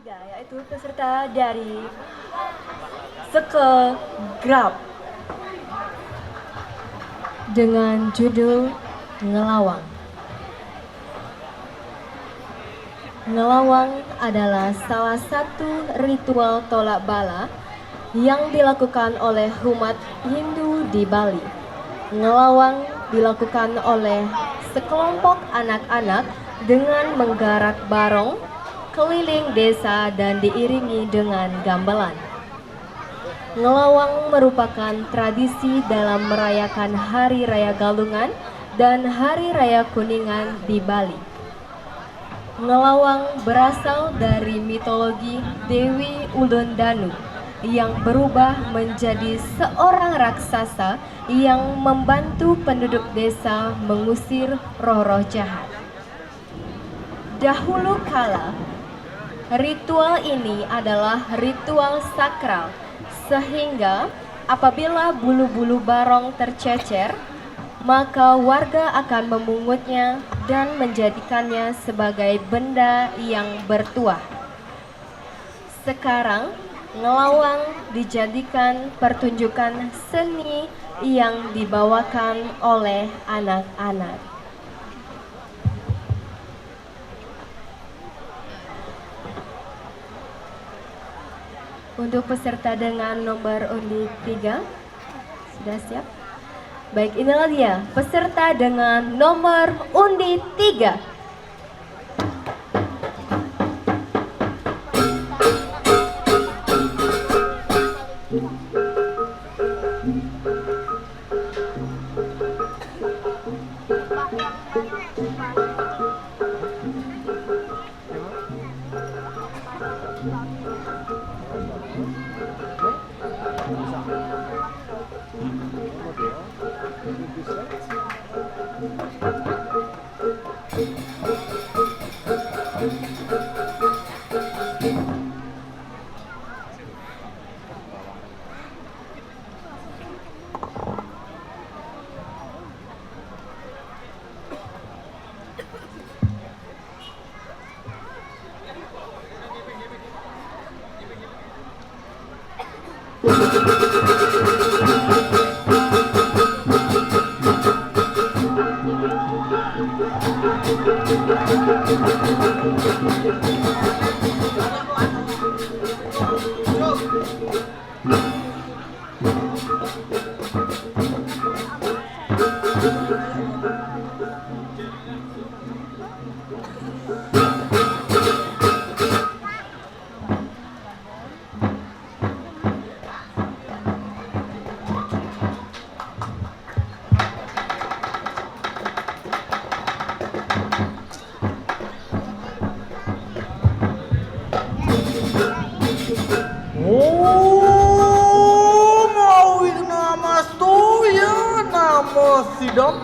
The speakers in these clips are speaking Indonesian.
Tiga, yaitu peserta dari Circle Grab dengan judul Ngelawang. Ngelawang adalah salah satu ritual tolak bala yang dilakukan oleh umat Hindu di Bali. Ngelawang dilakukan oleh sekelompok anak-anak dengan menggarak barong keliling desa dan diiringi dengan gamelan. Ngelawang merupakan tradisi dalam merayakan Hari Raya Galungan dan Hari Raya Kuningan di Bali. Ngelawang berasal dari mitologi Dewi Ulundanu yang berubah menjadi seorang raksasa yang membantu penduduk desa mengusir roh-roh jahat. Dahulu kala, ritual ini adalah ritual sakral, sehingga apabila bulu-bulu barong tercecer, maka warga akan memungutnya dan menjadikannya sebagai benda yang bertuah. Sekarang, ngelawang dijadikan pertunjukan seni yang dibawakan oleh anak-anak. Untuk peserta dengan nomor undi 3, sudah siap? Baik, inilah dia peserta dengan nomor undi 3. Sidom.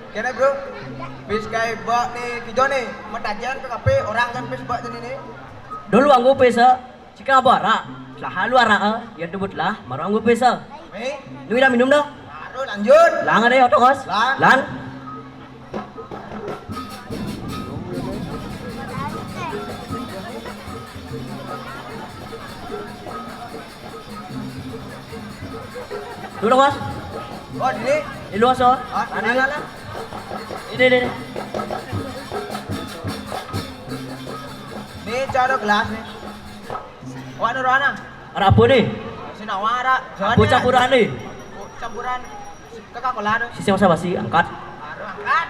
Kena bro, bis kayak bak nih, kijo nih, matajan ke kafe orang kan bis bak sini nih. Dulu anggo pesa, jika bara, lah lu ara, ya debut lah, maru anggo pesa. Nih, Lu dah minum dah. baru lanjut. Lang ada ya kos. Lang. Lan. Lu dah kos. Oh ini, Di luar so. ini lah. Ini. Nih cara gelas nih. Wak Nurana, Ara apa ni? Sinawara, Apa campuran ni? campuran Coca-Cola tuh. Sisi masa basi angkat. Baru angkat.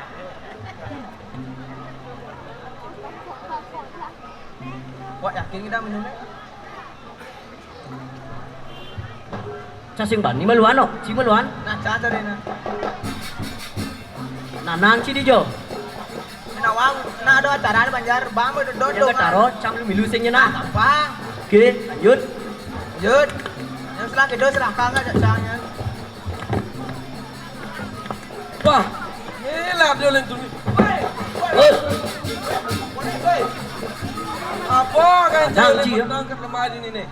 Wak yakin kita minumnya? Casing ban ni maluan no, si maluan. Nah, cara deh nah. Nanang si dijo. Sinawang, nah ada acara di Banjar, bang udah Yang dodong. ketaro cam lu milu singnya na. Gampang. Oke, lanjut. Lanjut. Yang setelah kedua silahkan aja caranya. Wah, ini lah dia lentur ni. Apa kan Jangan, cai Ci, ya. lentur kat lemari ni ni?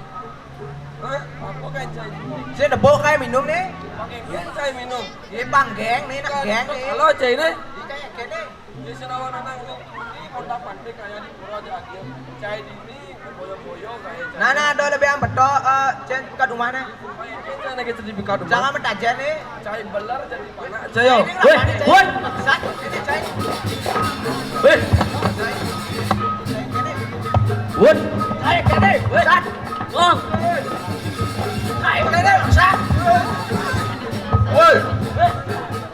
Hah? Apa kan cai? Saya debok kayak minum nih. Pakai gen cai minum. Ini bang geng nih, nak geng nih. Kalau cai ni, Ini kayak geng nih. di senawan nang ni kontak pandai kayak di pura di akhir. Cai di ni boyo-boyo kayak cai. Nah, ada lebih yang betul, cen kat rumah nih. Kayak cai nak sertifikat rumah. Jangan mentajan nih. Cai belar jadi mana? Cai yo. Ini Weh, apa nih, Cai? woi. Maksat, ini cai. Weh, Cai. Cai gini. wut. Cai gini. Maksat. Wong. Cai gini, maksat. Woi.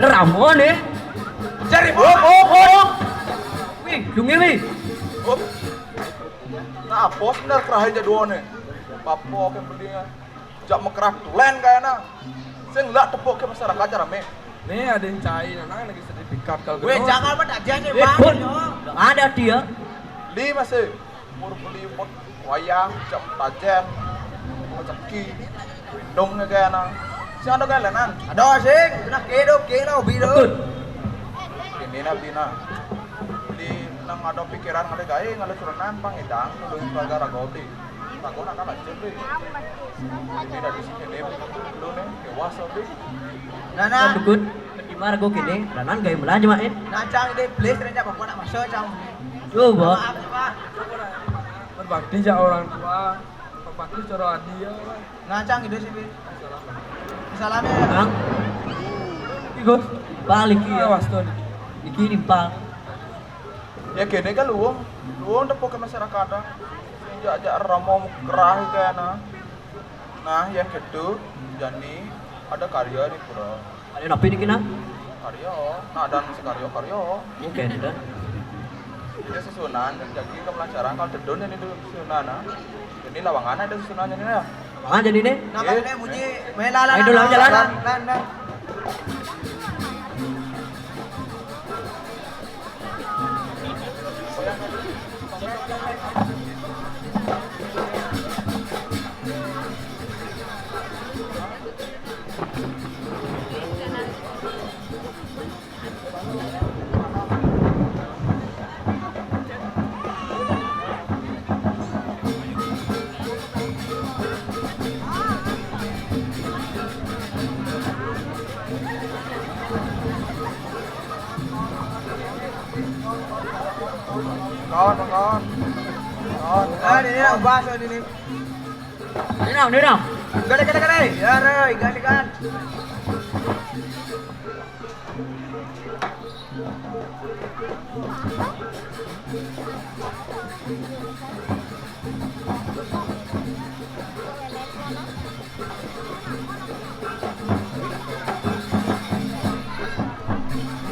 Ramon ni. Cari Oh. Wih, lungi wih. Nah, bos bener kerahin jadwal nih. Papo ke belinya. Jak mekerah tulen kayaknya. Saya nggak tepuk ke masyarakat cara me. Ni ada yang cai nang lagi sertifikat kalau Weh, jangan mentajan nih, Eh, bang. pun. Yo. Ada dia. Li masih. Mur beli mut wayang, jam tajem, rezeki, windungnya kayaknya. Si ada kayak lenan. Ada sih, nak kedo, kedo, bido. Betul. Ini nabi na. Li nang ada pikiran ada gaya ngale surunan pangidang, lu bagara godi. Aku nak kalah jadi. Ini dari sini nih, lu nih, dewasa deh. Nah, Kan nah. dukun. Gimana go kini? Ranan gaya melanja main. Nah, cang ini please rencana bapak nak masuk, cang. Coba. Maaf, Pak. berbakti ja orang tua. Berbakti cara dia. Nah, cang itu sih, Bi. Salamnya. Kang. Igos. Balik Iya, ya. was tuh. Dikirim pak. Ya gini kan luang tepuk ke masyarakat. Sejak ramo kerah kayaknya. Nah, yang kedua, jadi ada karya di pura. Ada napi di kena? Karya, nah dan sekarya karya. Mungkin ada. Ini susunan jadi pelajaran kalau dedon ini tuh susunan. Ini lawangan ada susunannya ini ya. Wah jadi nih. Nah, ini muji melala. Ayo dulu, jalan. Lan. Kawan. Ini lah bahasa ini. Đi nào. Gade. Ya rồi, gade kan.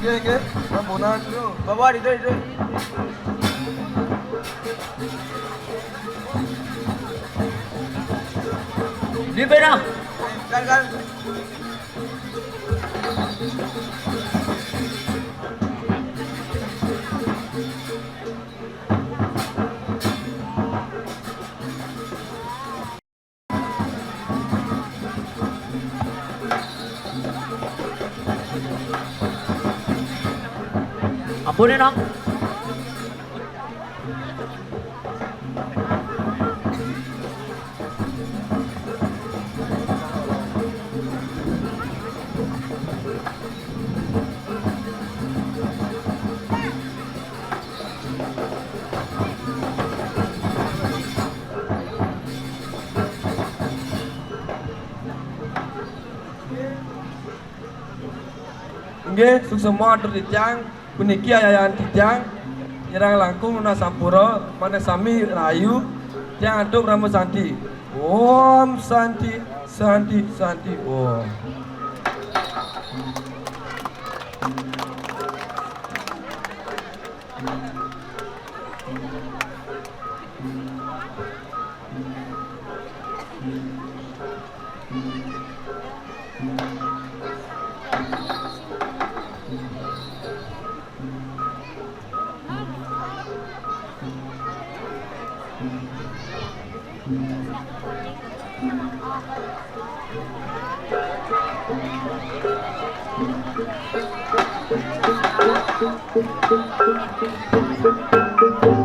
Oke. Rambunan dulu. Bawa itu. Đi bên nào. Kan. Ampunin dong. Nggih, suksema atur dijang puniki ayayan dijang irang langkung luna sampura mana sami rayu tiang aduk rama santi. Om santi. Om. Thank you.